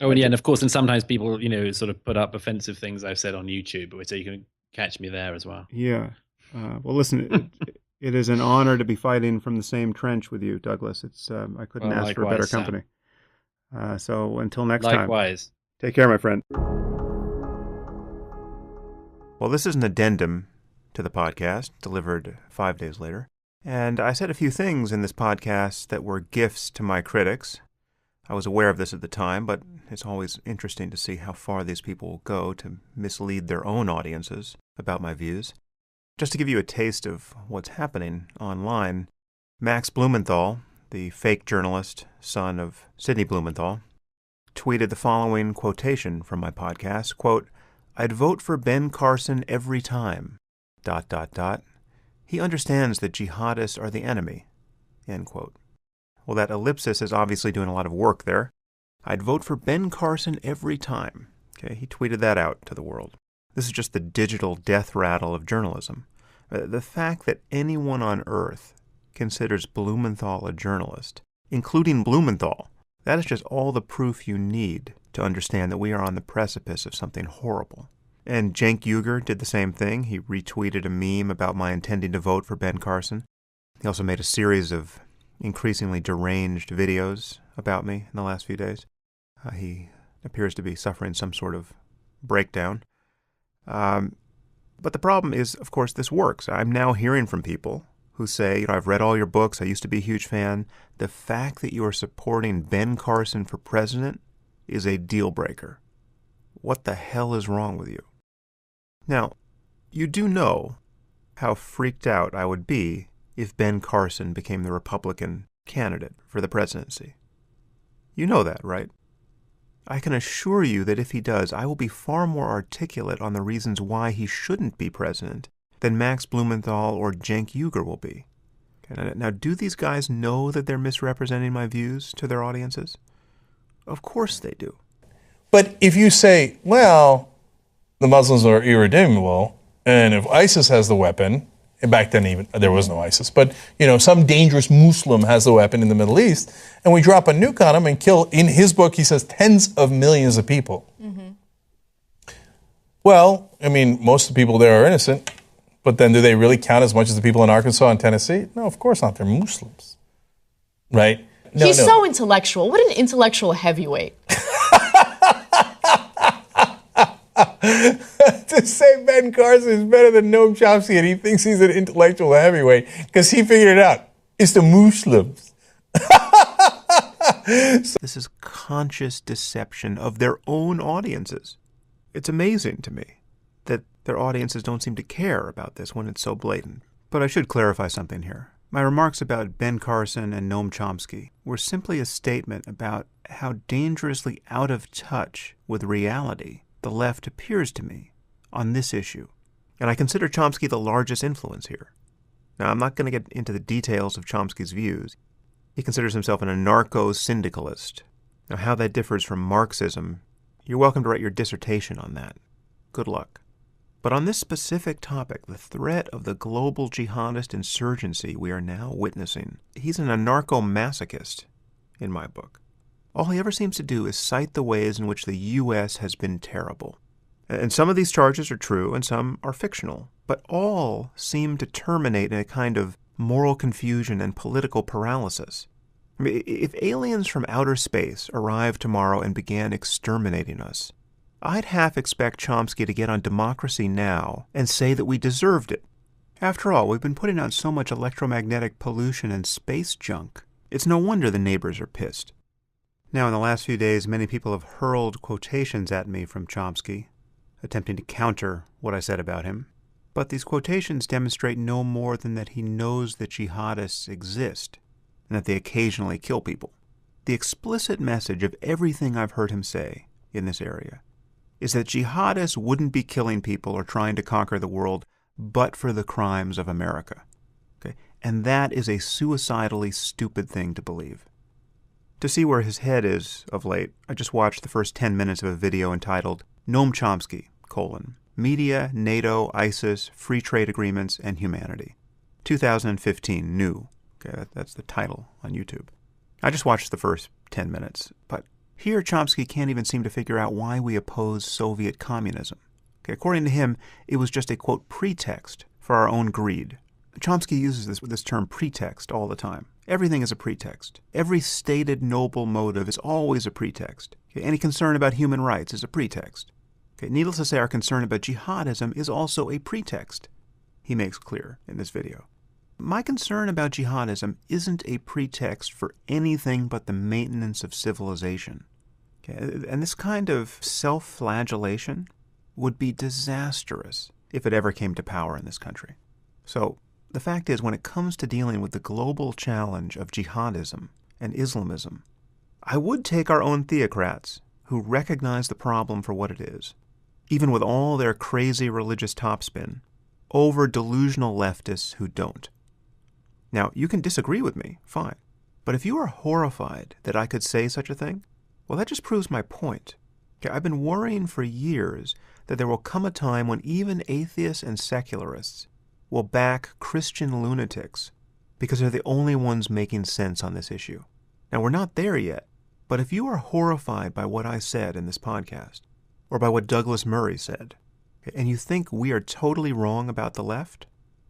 Oh, and yeah, and of course, and sometimes people, sort of put up offensive things I've said on YouTube, so you can catch me there as well. Yeah. Well, listen, it is an honor to be fighting from the same trench with you, Douglas. I couldn't Well, ask for a better likewise, Sam. company. So until next time, Likewise. take care, my friend. Well, this is an addendum to the podcast, delivered 5 days later. And I said a few things in this podcast that were gifts to my critics. I was aware of this at the time, but it's always interesting to see how far these people will go to mislead their own audiences about my views. Just to give you a taste of what's happening online, Max Blumenthal, the fake journalist, son of Sidney Blumenthal, tweeted the following quotation from my podcast, quote, "I'd vote for Ben Carson every time, ... He understands that jihadists are the enemy," end quote. Well, that ellipsis is obviously doing a lot of work there. I'd vote for Ben Carson every time. Okay, he tweeted that out to the world. This is just the digital death rattle of journalism. The fact that anyone on earth considers Blumenthal a journalist, including Blumenthal, that is just all the proof you need to understand that we are on the precipice of something horrible. And Cenk Uygur did the same thing. He retweeted a meme about my intending to vote for Ben Carson. He also made a series of increasingly deranged videos about me in the last few days. He appears to be suffering some sort of breakdown. But the problem is, of course, this works. I'm now hearing from people who say, I've read all your books. I used to be a huge fan. The fact that you are supporting Ben Carson for president is a deal breaker. What the hell is wrong with you? Now, you do know how freaked out I would be if Ben Carson became the Republican candidate for the presidency. You know that, right? I can assure you that if he does, I will be far more articulate on the reasons why he shouldn't be president than Max Blumenthal or Cenk Uygur will be. Okay, now, do these guys know that they're misrepresenting my views to their audiences? Of course they do. But if you say, well, the Muslims are irredeemable, and if ISIS has the weapon, and back then even there was no ISIS, but some dangerous Muslim has the weapon in the Middle East, and we drop a nuke on him and kill, in his book he says, tens of millions of people. Mm-hmm. Well, most of the people there are innocent, but then do they really count as much as the people in Arkansas and Tennessee? No, of course not. They're Muslims, right? He's so intellectual. What an intellectual heavyweight. To say Ben Carson is better than Noam Chomsky and he thinks he's an intellectual heavyweight because he figured it out. It's the Muslims. This is conscious deception of their own audiences. It's amazing to me that their audiences don't seem to care about this when it's so blatant. But I should clarify something here. My remarks about Ben Carson and Noam Chomsky were simply a statement about how dangerously out of touch with reality the left appears to me on this issue. And I consider Chomsky the largest influence here. Now, I'm not going to get into the details of Chomsky's views. He considers himself an anarcho-syndicalist. Now, how that differs from Marxism, you're welcome to write your dissertation on that. Good luck. But on this specific topic, the threat of the global jihadist insurgency we are now witnessing, he's an anarcho-masochist in my book. All he ever seems to do is cite the ways in which the U.S. has been terrible. And some of these charges are true and some are fictional, but all seem to terminate in a kind of moral confusion and political paralysis. If aliens from outer space arrived tomorrow and began exterminating us, I'd half expect Chomsky to get on Democracy Now! And say that we deserved it. After all, we've been putting out so much electromagnetic pollution and space junk. It's no wonder the neighbors are pissed. Now, in the last few days, many people have hurled quotations at me from Chomsky, attempting to counter what I said about him. But these quotations demonstrate no more than that he knows that jihadists exist and that they occasionally kill people. The explicit message of everything I've heard him say in this area is that jihadists wouldn't be killing people or trying to conquer the world but for the crimes of America. Okay? And that is a suicidally stupid thing to believe. To see where his head is of late, I just watched the first 10 minutes of a video entitled Noam Chomsky, Media, NATO, ISIS, Free Trade Agreements, and Humanity. 2015, new. Okay, that's the title on YouTube. I just watched the first 10 minutes, but Here, Chomsky can't even seem to figure out why we oppose Soviet communism. Okay, according to him, it was just a, quote, pretext for our own greed. Chomsky uses this term pretext all the time. Everything is a pretext. Every stated noble motive is always a pretext. Okay, any concern about human rights is a pretext. Okay, needless to say, our concern about jihadism is also a pretext, he makes clear in this video. My concern about jihadism isn't a pretext for anything but the maintenance of civilization. Okay, and this kind of self-flagellation would be disastrous if it ever came to power in this country. So, the fact is, when it comes to dealing with the global challenge of jihadism and Islamism, I would take our own theocrats who recognize the problem for what it is, even with all their crazy religious topspin, over delusional leftists who don't. Now, you can disagree with me, fine. But if you are horrified that I could say such a thing, well, that just proves my point. Okay, I've been worrying for years that there will come a time when even atheists and secularists will back Christian lunatics because they're the only ones making sense on this issue. Now, we're not there yet, but if you are horrified by what I said in this podcast, or by what Douglas Murray said, and you think we are totally wrong about the left,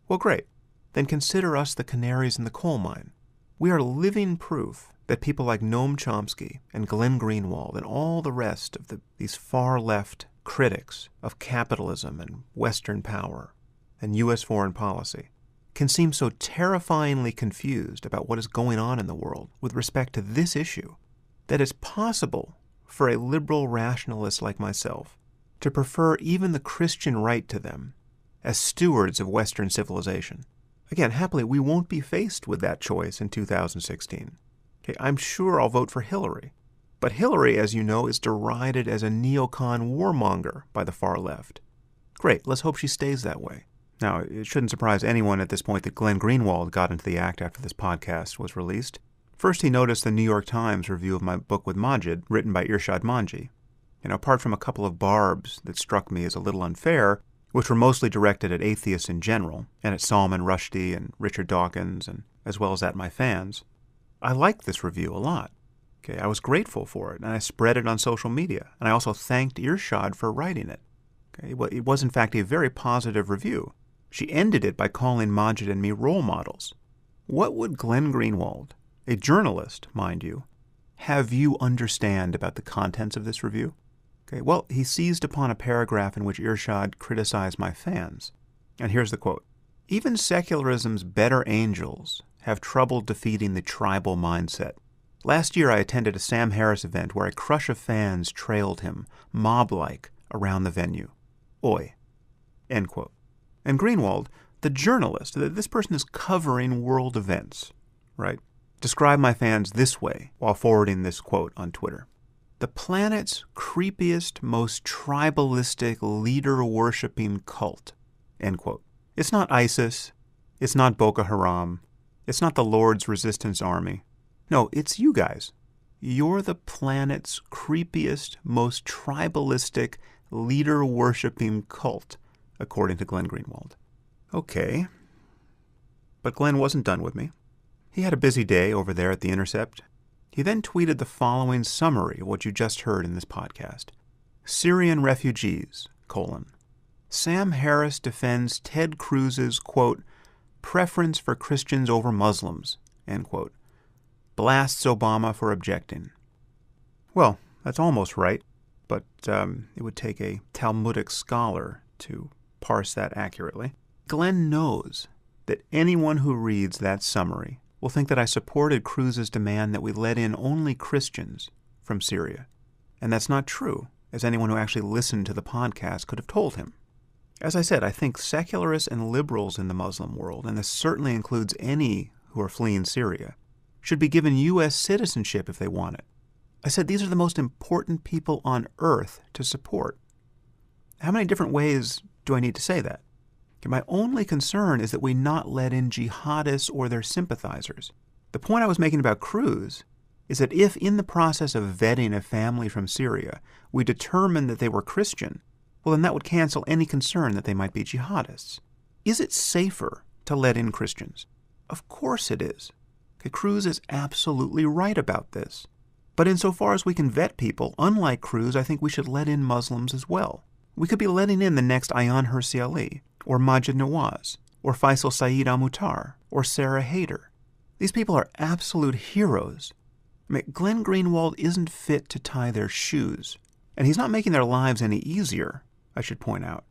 well, great. Then consider us the canaries in the coal mine. We are living proof that people like Noam Chomsky and Glenn Greenwald and all the rest of these far-left critics of capitalism and Western power and U.S. foreign policy can seem so terrifyingly confused about what is going on in the world with respect to this issue that it's possible for a liberal rationalist like myself to prefer even the Christian right to them as stewards of Western civilization. Again, happily, we won't be faced with that choice in 2016. Okay, I'm sure I'll vote for Hillary. But Hillary, as you know, is derided as a neocon warmonger by the far left. Great, let's hope she stays that way. Now, it shouldn't surprise anyone at this point that Glenn Greenwald got into the act after this podcast was released. First, he noticed the New York Times review of my book with Majid, written by Irshad Manji. Apart from a couple of barbs that struck me as a little unfair, which were mostly directed at atheists in general, and at Salman Rushdie and Richard Dawkins, and as well as at my fans, I liked this review a lot. Okay, I was grateful for it, and I spread it on social media, and I also thanked Irshad for writing it. Okay, it was in fact a very positive review. She ended it by calling Majid and me role models. What would Glenn Greenwald, a journalist, mind you, have you understand about the contents of this review? Okay, well, he seized upon a paragraph in which Irshad criticized my fans. And here's the quote. Even secularism's better angels have trouble defeating the tribal mindset. Last year I attended a Sam Harris event where a crush of fans trailed him, mob-like, around the venue. Oi. End quote. And Greenwald, the journalist, this person is covering world events, right? Described my fans this way while forwarding this quote on Twitter. The planet's creepiest, most tribalistic, leader-worshipping cult. End quote. It's not ISIS. It's not Boko Haram. It's not the Lord's Resistance Army. No, it's you guys. You're the planet's creepiest, most tribalistic, leader-worshipping cult, according to Glenn Greenwald. Okay. But Glenn wasn't done with me. He had a busy day over there at The Intercept. He then tweeted the following summary of what you just heard in this podcast. Syrian refugees, : Sam Harris defends Ted Cruz's, quote, preference for Christians over Muslims, end quote. Blasts Obama for objecting. Well, that's almost right, but it would take a Talmudic scholar to parse that accurately. Glenn knows that anyone who reads that summary will think that I supported Cruz's demand that we let in only Christians from Syria. And that's not true, as anyone who actually listened to the podcast could have told him. As I said, I think secularists and liberals in the Muslim world, and this certainly includes any who are fleeing Syria, should be given U.S. citizenship if they want it. I said these are the most important people on earth to support. How many different ways do I need to say that? My only concern is that we not let in jihadists or their sympathizers. The point I was making about Cruz is that if in the process of vetting a family from Syria, we determined that they were Christian, well, then that would cancel any concern that they might be jihadists. Is it safer to let in Christians? Of course it is. Okay, Cruz is absolutely right about this. But insofar as we can vet people, unlike Cruz, I think we should let in Muslims as well. We could be letting in the next Ayaan Hirsi Ali, or Majid Nawaz, or Faisal Saeed Al-Muhtar, or Sarah Haider. These people are absolute heroes. I mean, Glenn Greenwald isn't fit to tie their shoes, and he's not making their lives any easier, I should point out.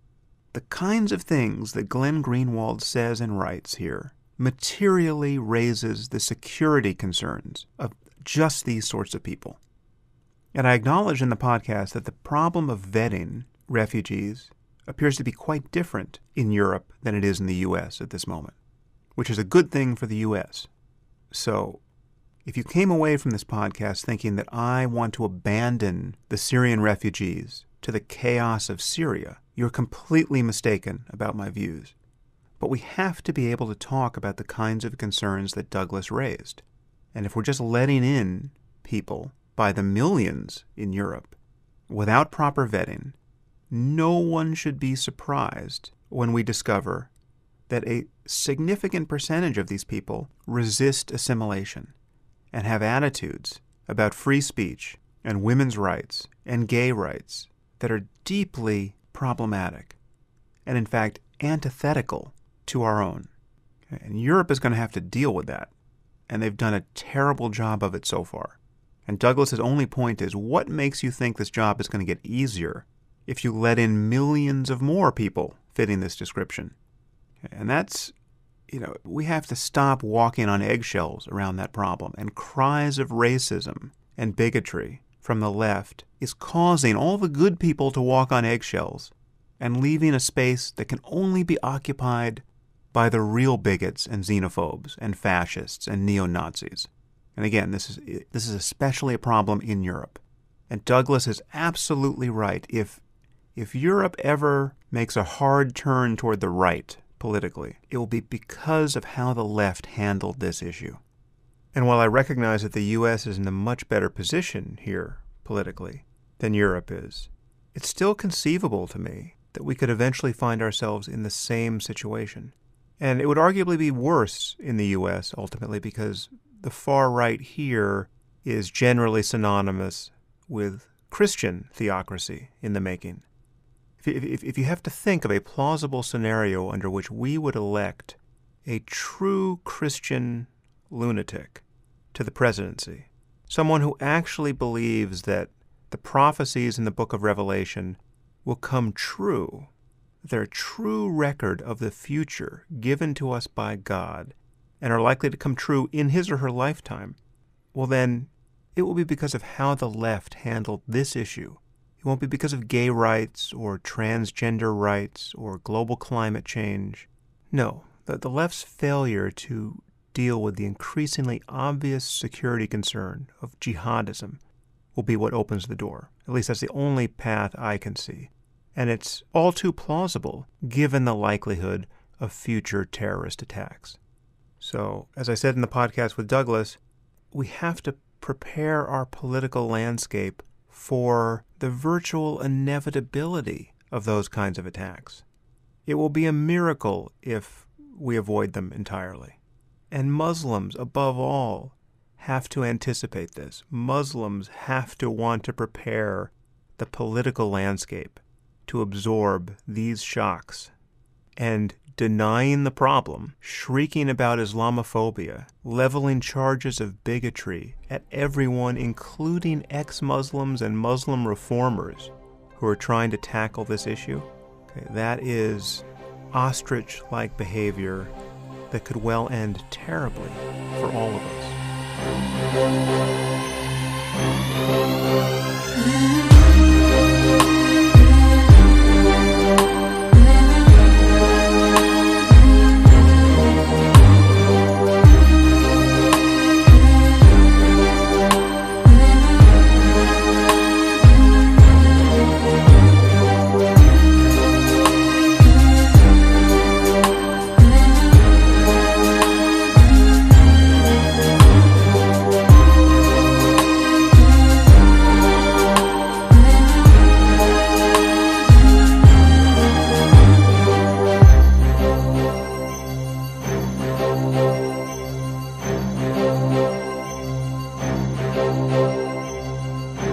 The kinds of things that Glenn Greenwald says and writes here materially raises the security concerns of just these sorts of people. And I acknowledge in the podcast that the problem of vetting refugees appears to be quite different in Europe than it is in the U.S. at this moment, which is a good thing for the U.S. So if you came away from this podcast thinking that I want to abandon the Syrian refugees to the chaos of Syria, you're completely mistaken about my views. But we have to be able to talk about the kinds of concerns that Douglas raised. And if we're just letting in people by the millions in Europe without proper vetting, no one should be surprised when we discover that a significant percentage of these people resist assimilation and have attitudes about free speech and women's rights and gay rights that are deeply problematic and, in fact, antithetical to our own. And Europe is going to have to deal with that. And they've done a terrible job of it so far. And Douglas's only point is, what makes you think this job is going to get easier if you let in millions of more people fitting this description? And that's, we have to stop walking on eggshells around that problem. And cries of racism and bigotry from the left is causing all the good people to walk on eggshells and leaving a space that can only be occupied by the real bigots and xenophobes and fascists and neo-Nazis. And again, this is especially a problem in Europe. And Douglas is absolutely right. If Europe ever makes a hard turn toward the right politically, it will be because of how the left handled this issue. And while I recognize that the U.S. is in a much better position here politically than Europe is, it's still conceivable to me that we could eventually find ourselves in the same situation. And it would arguably be worse in the U.S. ultimately because the far right here is generally synonymous with Christian theocracy in the making. If you have to think of a plausible scenario under which we would elect a true Christian lunatic to the presidency, someone who actually believes that the prophecies in the book of Revelation will come true, they're a true record of the future given to us by God and are likely to come true in his or her lifetime, well then, it will be because of how the left handled this issue. It won't be because of gay rights or transgender rights or global climate change. No, the left's failure to deal with the increasingly obvious security concern of jihadism will be what opens the door. At least that's the only path I can see. And it's all too plausible given the likelihood of future terrorist attacks. So, as I said in the podcast with Douglas, we have to prepare our political landscape for the virtual inevitability of those kinds of attacks. It will be a miracle if we avoid them entirely. And Muslims, above all, have to anticipate this. Muslims have to want to prepare the political landscape to absorb these shocks. And denying the problem, shrieking about Islamophobia, leveling charges of bigotry at everyone, including ex-Muslims and Muslim reformers who are trying to tackle this issue, that is ostrich-like behavior that could well end terribly for all of us.